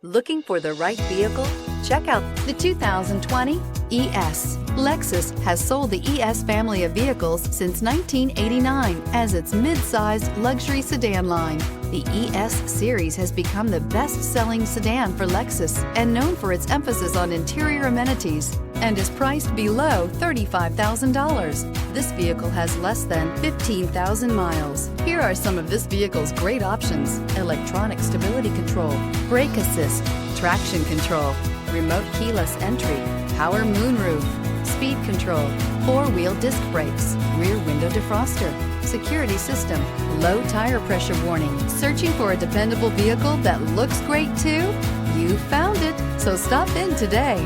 Looking for the right vehicle? Check out the 2020 ES. Lexus has sold the ES family of vehicles since 1989 as its mid-sized luxury sedan line. The ES series has become the best-selling sedan for Lexus and known for its emphasis on interior amenities and is priced below $35,000. This vehicle has less than 15,000 miles. Here are some of this vehicle's great options: electronic stability control, brake assist, traction control, remote keyless entry, power moonroof, speed control, four-wheel disc brakes, rear window defroster, security system, low tire pressure warning. Searching for a dependable vehicle that looks great too? You found it, so stop in today.